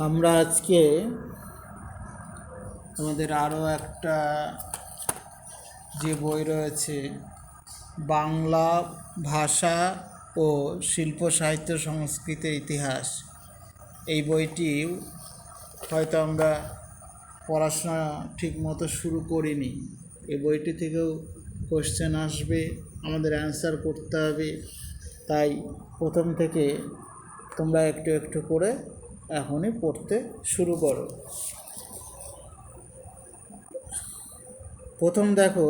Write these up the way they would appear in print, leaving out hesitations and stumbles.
আমরা আজকে আমাদের আরও একটা যে বই রয়েছে, বাংলা ভাষা ও শিল্প সাহিত্য সংস্কৃতির ইতিহাস, এই বইটি হয়তো আমরা পড়াশোনা ঠিকমতো শুরু করিনি। এই বইটি থেকেও কোশ্চেন আসবে, আমাদের অ্যান্সার করতে হবে। তাই প্রথম থেকে তোমরা একটু একটু করে এখনই পড়তে শুরু করো। প্রথম দেখো,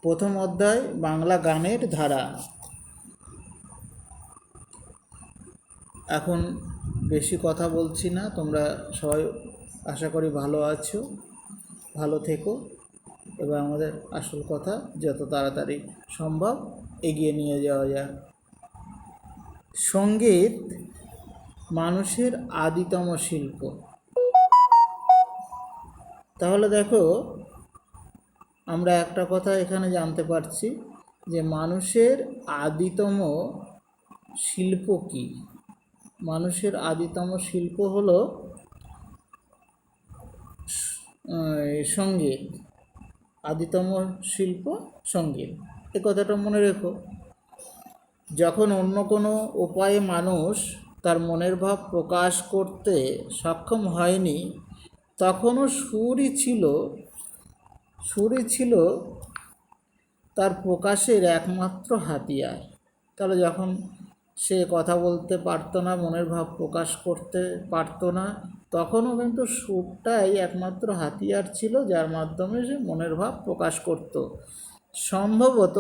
প্রথম অধ্যায় বাংলা গানের ধারা। এখন বেশি কথা বলছি না, তোমরা সবাই আশা করি ভালো আছো, ভালো থেকো এবং আমাদের আসল কথা যত তাড়াতাড়ি সম্ভব এগিয়ে নিয়ে যাওয়া যায়। সঙ্গীত মানুষের আদিতম শিল্প। তাহলে দেখো, আমরা একটা কথা এখানে জানতে পারছি যে মানুষের আদিতম শিল্প কি। মানুষের আদিতম শিল্প হলো সঙ্গীত। আদিতম শিল্প সঙ্গীত, এ কথাটা মনে রেখো। যখন অন্য কোনো উপায়ে মানুষ তার মনের ভাব প্রকাশ করতে সক্ষম হয়নি, তখনও সুরই ছিল তার প্রকাশের একমাত্র হাতিয়ার। তাহলে যখন সে কথা বলতে পারতো না, মনের ভাব প্রকাশ করতে পারতো না, তখনও কিন্তু সুরটাই একমাত্র হাতিয়ার ছিল, যার মাধ্যমে সে মনের ভাব প্রকাশ করত। সম্ভবত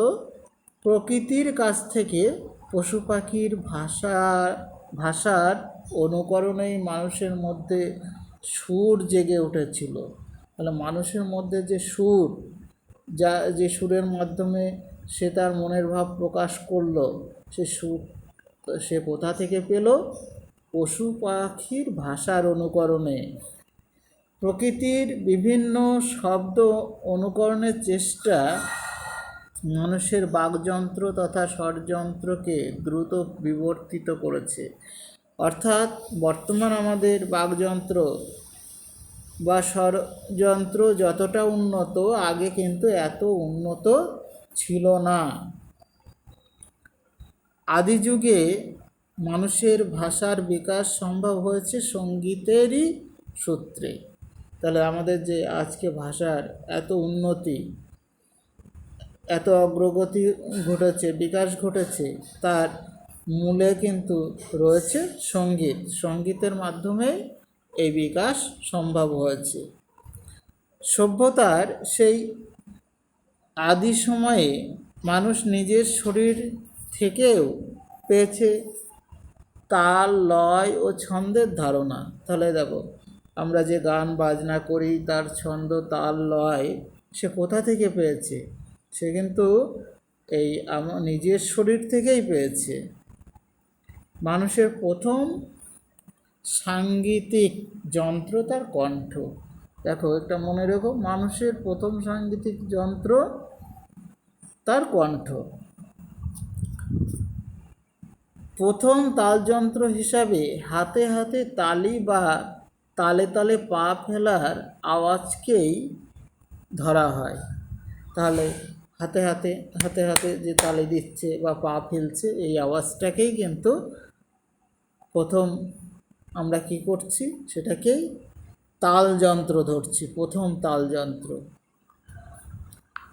প্রকৃতির কাছ থেকে পশু পাখির ভাষার অনুকরণেই মানুষের মধ্যে সুর জেগে উঠেছিল। তাহলে মানুষের মধ্যে যে সুর, যে সুরের মাধ্যমে সে তার মনের ভাব প্রকাশ করলো, সে সুর সে কোথা থেকে পেল? পশু পাখির ভাষার অনুকরণে। প্রকৃতির বিভিন্ন শব্দ অনুকরণের চেষ্টা মানুষের বাকযন্ত্র তথা স্বরযন্ত্রকে দ্রুত বিবর্তিত করেছে। অর্থাৎ বর্তমান আমাদের বাকযন্ত্র বা স্বরযন্ত্র যতটা উন্নত, আগে কিন্তু এত উন্নত ছিল না। আদি যুগে মানুষের ভাষার বিকাশ সম্ভব হয়েছে সঙ্গীতেরই সূত্রে। তাহলে আমাদের যে আজকে ভাষার এত উন্নতি, এত অগ্রগতি ঘটেছে, বিকাশ ঘটেছে, তার মূলে কিন্তু রয়েছে সঙ্গীত। সঙ্গীতের মাধ্যমে এই বিকাশ সম্ভব হয়েছে। সভ্যতার সেই আদি সময়ে মানুষ নিজের শরীর থেকেও পেয়েছে তাল, লয় ও ছন্দের ধারণা। তাহলে দেখো, আমরা যে গান বাজনা করি, তার ছন্দ, তাল, লয় সে কোথা থেকে পেয়েছে? সে কিন্তু এই নিজের শরীর থেকেই পেয়েছে। মানুষের প্রথম সাংগীতিক যন্ত্র তার কণ্ঠ। দেখো, একটা মনে রেখো, মানুষের প্রথম সাংগীতিক যন্ত্র তার কণ্ঠ। প্রথম তালযন্ত্র হিসাবে হাতে হাতে তালি বা তালে তালে পা ফেলার আওয়াজকেই ধরা হয়। তাহলে হাতে হাতে হাতে হাতে যে তালি দিচ্ছে বা পা ফেলছে, এই আওয়াজটাকেই কিন্তু প্রথম আমরা কি করছি, সেটাকেই তালযন্ত্র ধরছি, প্রথম তালযন্ত্র।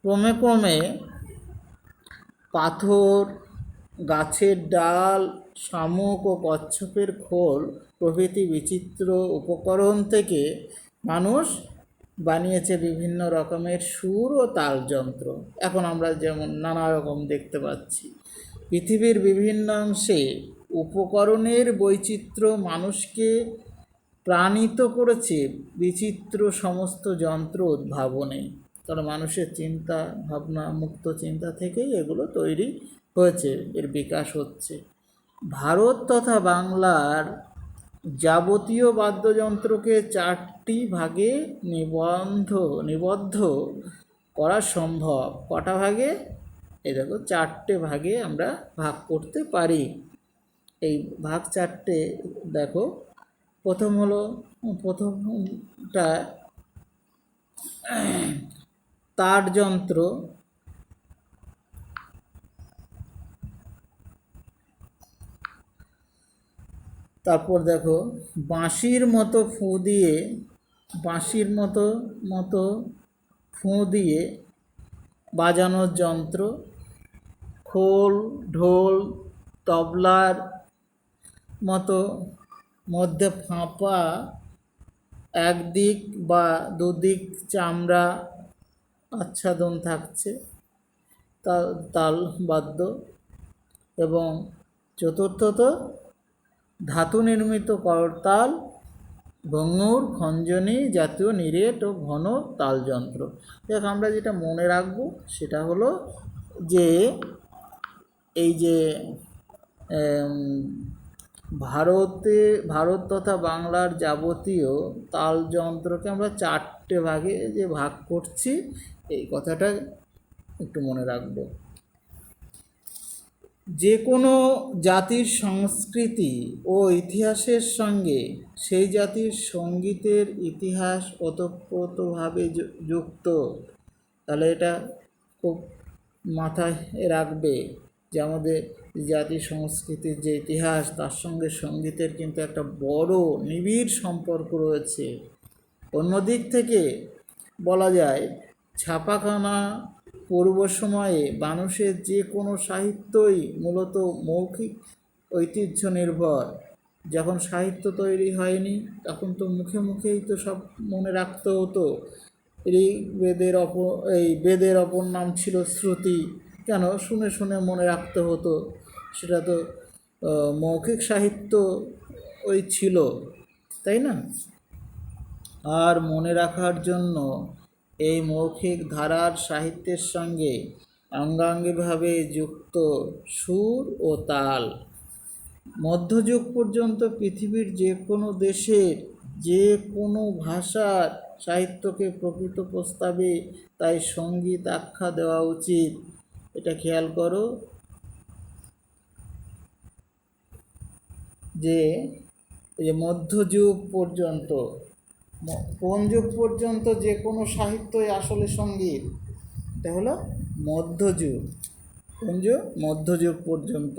ক্রমে ক্রমে পাথর, গাছের ডাল, শামুক ও কচ্ছপের খোল প্রভৃতি বিচিত্র উপকরণ থেকে মানুষ বানিয়েছে বিভিন্ন রকমের সুর ও তালযন্ত্র। এখন আমরা যেমন নানা রকম দেখতে পাচ্ছি। পৃথিবীর বিভিন্ন অংশে উপকরণের বৈচিত্র্য মানুষকে প্রাণিত করেছে বিচিত্র সমস্ত যন্ত্র উদ্ভাবনে। তাহলে মানুষের চিন্তা ভাবনা, মুক্ত চিন্তা থেকেই এগুলো তৈরি হয়েছে, এর বিকাশ হচ্ছে। ভারত তথা বাংলার যাবতীয় বাদ্যযন্ত্রকে 4টি ভাগে নিবদ্ধ করা সম্ভব। কটা ভাগে? এই দেখো, 4টে ভাগে আমরা ভাগ করতে পারি। এই ভাগ চারটে দেখো। প্রথমটা তার যন্ত্র, তারপর দেখো বাঁশির মতো ফুঁ দিয়ে বাজানোর যন্ত্র, খোল, ঢোল, তবলার মতো মধ্যে ফাঁপা একদিক বা দুদিক চামড়া আচ্ছাদন থাকছে, তাল বাদ্য। এবং চতুর্থত ধাতু নির্মিত করতাল, ঘুঙুর, খঞ্জনি জাতীয় নিরেট ও ঘন তালযন্ত্র। দেখ, আমরা যেটা মনে রাখবো সেটা হলো যে এই যে ভারত তথা বাংলার যাবতীয় তালযন্ত্রকে আমরা চারটে ভাগে যে ভাগ করছি, এই কথাটা একটু মনে রাখবো। যে কোনো জাতির সংস্কৃতি ও ইতিহাসের সঙ্গে সেই জাতির সঙ্গীতের ইতিহাস ওতপ্রোতভাবে যুক্ত। তাহলে এটা খুব মাথায় রাখবে যে আমাদের জাতির সংস্কৃতির যে ইতিহাস, তার সঙ্গে সঙ্গীতের কিন্তু একটা বড় নিবিড় সম্পর্ক রয়েছে। অন্যদিক থেকে বলা যায়, ছাপাখানা পূর্ব সময়ে মানুষের যে কোনো সাহিত্যই মূলত মৌখিক ঐতিহ্য নির্ভর। যখন সাহিত্য তৈরি হয়নি তখন তো মুখে মুখেই তো সব মনে রাখতে হতো। বেদের অপর নাম ছিল শ্রুতি। কেন? শুনে শুনে মনে রাখতে হতো, সেটা তো মৌখিক সাহিত্য ওই ছিল, তাই না? আর মনে রাখার জন্য এই মৌখিক ধারার সাহিত্যের সঙ্গে অঙ্গাঙ্গিভাবে যুক্ত সুর ও তাল। মধ্যযুগ পর্যন্ত পৃথিবীর যে কোনো দেশের যে কোনো ভাষার সাহিত্যকে প্রকৃত প্রস্তাবে তাই সঙ্গীত আখ্যা দেওয়া উচিত। এটা খেয়াল করো যে এই মধ্যযুগ পর্যন্ত, কোন যুগ পর্যন্ত যে কোনো সাহিত্যই আসলে সঙ্গীত? এটা হলো মধ্যযুগ। কোন যুগ? মধ্যযুগ পর্যন্ত।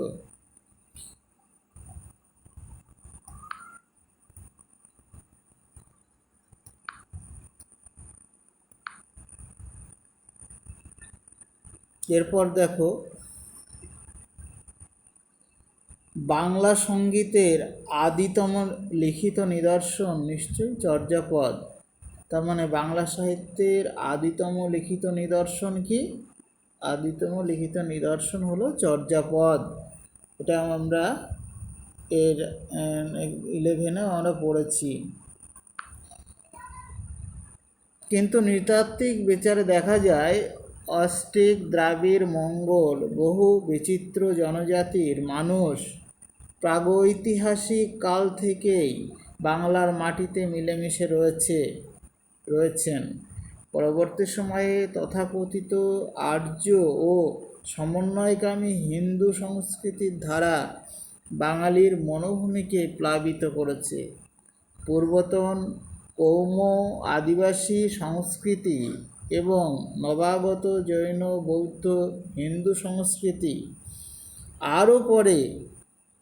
এরপর দেখো, বাংলা সঙ্গীতের আদিতম লিখিত নিদর্শন নিশ্চয়ই চর্যাপদ। তার মানে বাংলা সাহিত্যের আদিতম লিখিত নিদর্শন কি? আদিতম লিখিত নিদর্শন হলো চর্যাপদ। এটা আমরা এর 11-এ আমরা পড়েছি। কিন্তু নৃতাত্ত্বিক বিচারে দেখা যায়, অস্ট্রিক, দ্রাবিড়, মঙ্গল বহু বিচিত্র জনজাতির মানুষ প্রাগৈতিহাসিক কাল থেকেই বাংলার মাটিতে মিলেমিশে রয়েছেন। পরবর্তী সময়ে তথাকথিত আর্য ও সমন্বয়কামী হিন্দু সংস্কৃতির ধারা বাঙালির মনোভূমিকে প্লাবিত করেছে। পূর্বতন কৌম আদিবাসী সংস্কৃতি এবং নবাগত জৈন, বৌদ্ধ, হিন্দু সংস্কৃতি, আরও পরে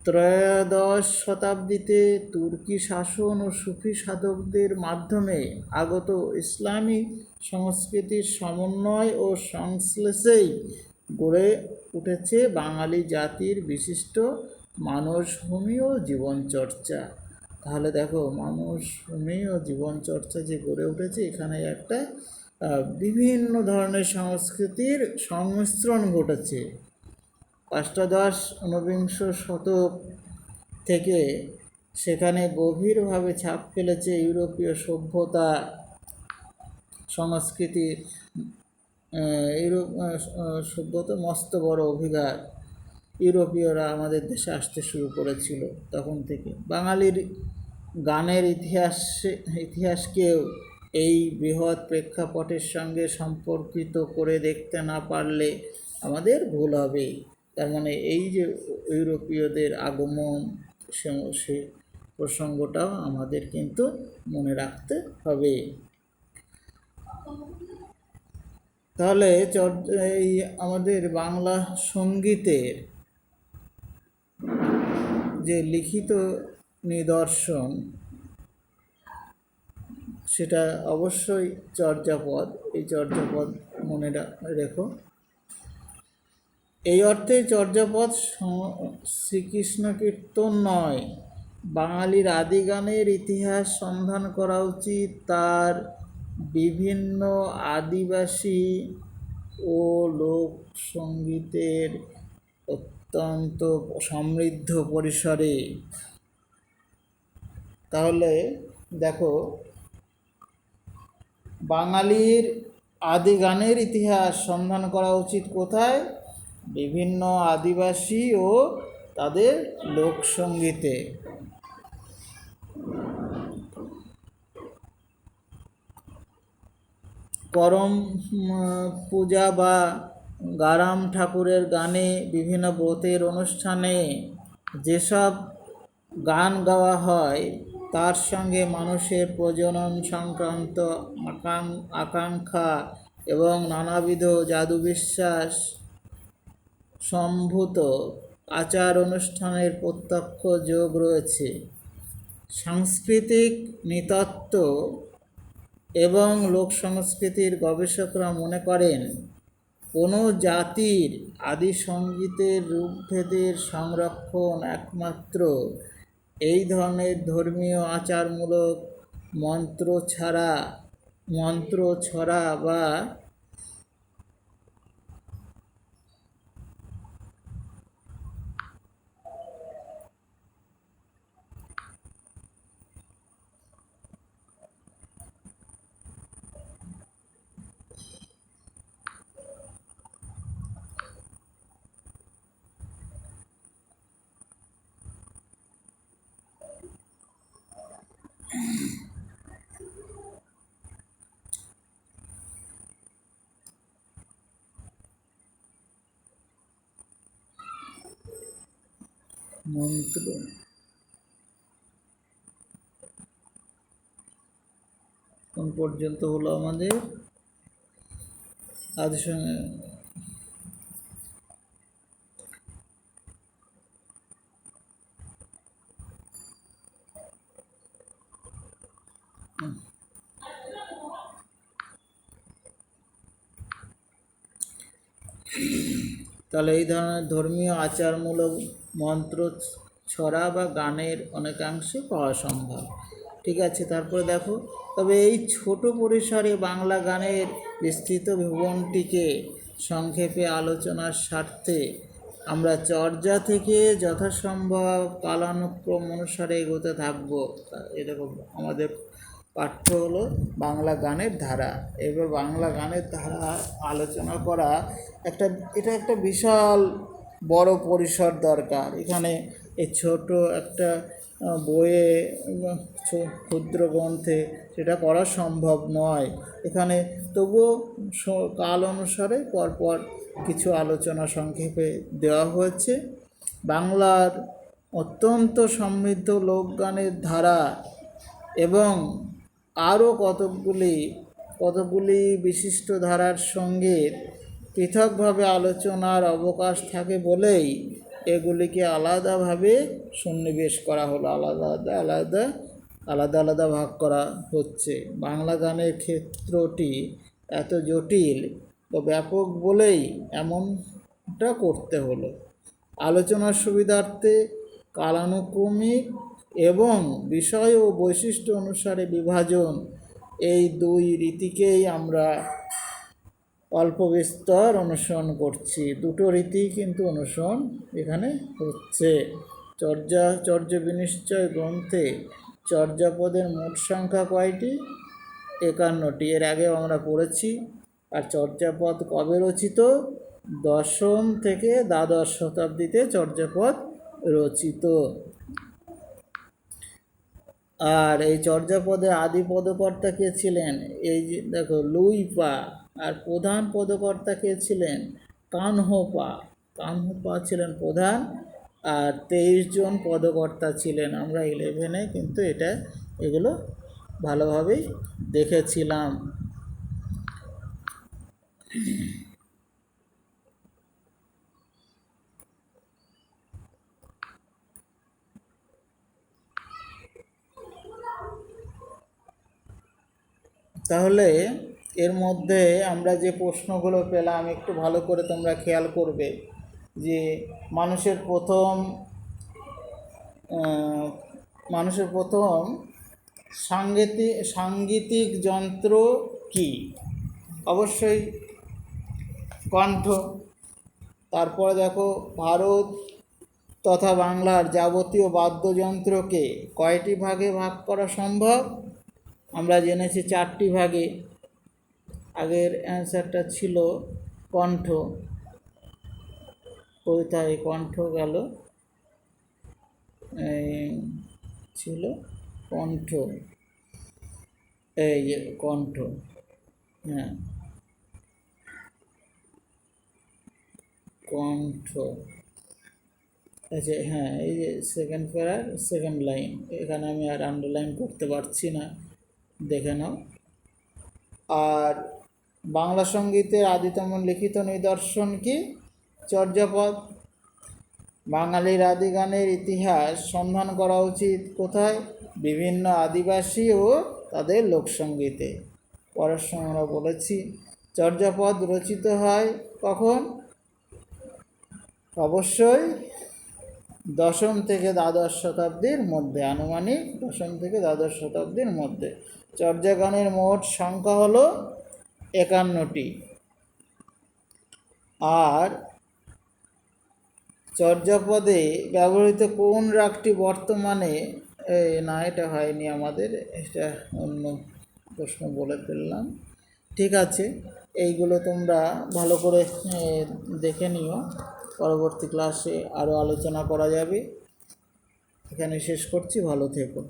ত্রয়োদশ শতাব্দীতে তুর্কি শাসন ও সুফি সাধকদের মাধ্যমে আগত ইসলামী সংস্কৃতির সমন্বয় ও সংশ্লেষেই গড়ে উঠেছে বাঙালি জাতির বিশিষ্ট মানসভূমি ও জীবনচর্চা। তাহলে দেখো, মানসভূমি ও জীবনচর্চা যে গড়ে উঠেছে, এখানে একটা বিভিন্ন ধরনের সংস্কৃতির সংমিশ্রণ ঘটেছে। অষ্টাদশ ঊনবিংশ শতক থেকে সেখানে গভীরভাবে ছাপ ফেলেছে ইউরোপীয় সভ্যতা সংস্কৃতির। সভ্যতা মস্ত বড় অভিঘাত। ইউরোপীয়রা আমাদের দেশে আসতে শুরু করেছিল তখন থেকে। বাঙালির গানের ইতিহাসকেও এই বৃহৎ প্রেক্ষাপটের সঙ্গে সম্পর্কিত করে দেখতে না পারলে আমাদের ভুল হবে। তার মানে এই যে ইউরোপীয়দের আগমন, সে প্রসঙ্গটাও আমাদের কিন্তু মনে রাখতে হবে। তাহলে এই আমাদের বাংলা সঙ্গীতের যে লিখিত নিদর্শন, সেটা অবশ্যই চর্যাপদ। এই চর্যাপদ মনে রেখো। এই অর্থে চর্যাপদ শ্রীকৃষ্ণ কীর্তন নয়। বাঙালির আদি গানের ইতিহাস সন্ধান করা উচিত তার বিভিন্ন আদিবাসী ও লোকসঙ্গীতের অত্যন্ত সমৃদ্ধ পরিসরে। তাহলে দেখো, বাঙালির আদি গানের ইতিহাস সন্ধান করা উচিত কোথায়? বিভিন্ন আদিবাসী ও তাদের লোকসঙ্গীতে। করম পূজা বা গারাম ঠাকুরের গানে, বিভিন্ন ব্রতের অনুষ্ঠানে যেসব গান গাওয়া হয় তার সঙ্গে মানুষের প্রজনন সংক্রান্ত আকাঙ্ক্ষা এবং নানাবিধ জাদু বিশ্বাস সম্ভূত আচার অনুষ্ঠানের প্রত্যক্ষ যোগ রয়েছে। সাংস্কৃতিক নৃতত্ত্ব এবং লোক সংস্কৃতির গবেষকরা মনে করেন, কোনো জাতির আদি সঙ্গীতের রূপভেদের সংরক্ষণ একমাত্র এই ধরনের ধর্মীয় আচারমূলক মন্ত্র ছড়া বা মন্ত্র। কোন পর্যন্ত হলো আমাদের? আদি সঙ্গে তাহলে এই ধরনের ধর্মীয় আচারমূলক মন্ত্র ছড়া বা গানের অনেকাংশে পাওয়া সম্ভব। ঠিক আছে, তারপরে দেখো, তবে এই ছোট পরিসরে বাংলা গানের বিস্তৃত ভুবনটিকে সংক্ষেপে আলোচনার স্বার্থে আমরা চর্যা থেকে যথাসম্ভব কালানুক্রম অনুসারে এগোতে থাকব। এরকম আমাদের পাঠ্য হলো বাংলা গানের ধারা। এবার বাংলা গানের ধারা আলোচনা করা এটা একটা বিশাল বড় পরিসর দরকার। এখানে এই ছোট একটা বইয়ে ক্ষুদ্র গ্রন্থে সেটা করা সম্ভব নয়। এখানে তবুও কাল অনুসারে পরপর কিছু আলোচনা সংক্ষেপে দেওয়া হয়েছে। বাংলার অত্যন্ত সমৃদ্ধ লোকগানের ধারা এবং আরও কতগুলি বিশিষ্ট ধারার সঙ্গে পৃথকভাবে আলোচনার অবকাশ থাকে বলেই এগুলিকে আলাদাভাবে সন্নিবেশ করা হলো, আলাদা ভাগ করা হচ্ছে। বাংলা গানের ক্ষেত্রটি এত জটিল ও ব্যাপক বলেই এমনটা করতে হলো। আলোচনার সুবিধার্থে কালানুক্রমিক এবং বিষয় ও বৈশিষ্ট্য অনুসারে বিভাজন, এই দুই রীতিকেই আমরা অল্প বিস্তর অনুসরণ করছি। দুটো রীতি কিন্তু অনুসরণ এখানে হচ্ছে। চর্য বিনিশ্চয় গ্রন্থে চর্যাপদের মোট সংখ্যা কয়টি? 51টি। এর আগেও আমরা পড়েছি। আর চর্যাপদ কবে রচিত? 10ম থেকে দ্বাদশ শতাব্দীতে চর্যাপদ রচিত। আর এই চর্যাপদের আদি পদকর্তা কে ছিলেন? এই যে দেখো, লুইপা। আর প্রধান পদকর্তা কে ছিলেন? কানহোপা। কামরূপা ছিলেন প্রধান আর 23 জন পদকর্তা ছিলেন। আমরা 11-এ কিন্তু এগুলো ভালোভাবেই দেখেছিলাম। তাহলে এর মধ্যে আমরা যে প্রশ্নগুলো পেলাম একটু ভালো করে তোমরা খেয়াল করবে যে মানুষের প্রথম সাংগীতিক যন্ত্র কি? অবশ্যই কণ্ঠ। তারপরে দেখো ভারত তথা বাংলার যাবতীয় বাদ্যযন্ত্রকে কয়টি ভাগে ভাগ করা সম্ভব? আমরা জেনেছি 4টি ভাগে। আগের অ্যান্সারটা ছিল কণ্ঠ। কোথায় কণ্ঠ গেল? ছিল কণ্ঠ, এই যে কণ্ঠ, হ্যাঁ কণ্ঠ। আচ্ছা হ্যাঁ, এই যে সেকেন্ড প্যারার সেকেন্ড লাইন, এখানে আমি আর আন্ডারলাইন করতে পারছি না, দেখে নাও। আর বাংলা সঙ্গীতের আদিতম লিখিত নিদর্শন কি? চর্যাপদ। বাঙালির আদি গানের ইতিহাস সন্ধান করা উচিত কোথায়? বিভিন্ন আদিবাসী ও তাদের লোকসঙ্গীতে। পরের সময় আমরা বলেছি চর্যাপদ রচিত হয় কখন? অবশ্যই 10ম থেকে দ্বাদশ শতাব্দীর মধ্যে, আনুমানিক 10ম থেকে দ্বাদশ শতাব্দীর মধ্যে। চর্যা গানের মোট সংখ্যা হলো 51টি। আর চর্যাপদে ব্যবহৃত কোন রাগটি বর্তমানে, না এটা হয়নি আমাদের, এটা অন্য প্রশ্ন বলে ফেললাম। ঠিক আছে, এইগুলো তোমরা ভালো করে দেখে নিও, পরবর্তী ক্লাসে আরও আলোচনা করা যাবে। এখানে শেষ করছি, ভালো থেকো।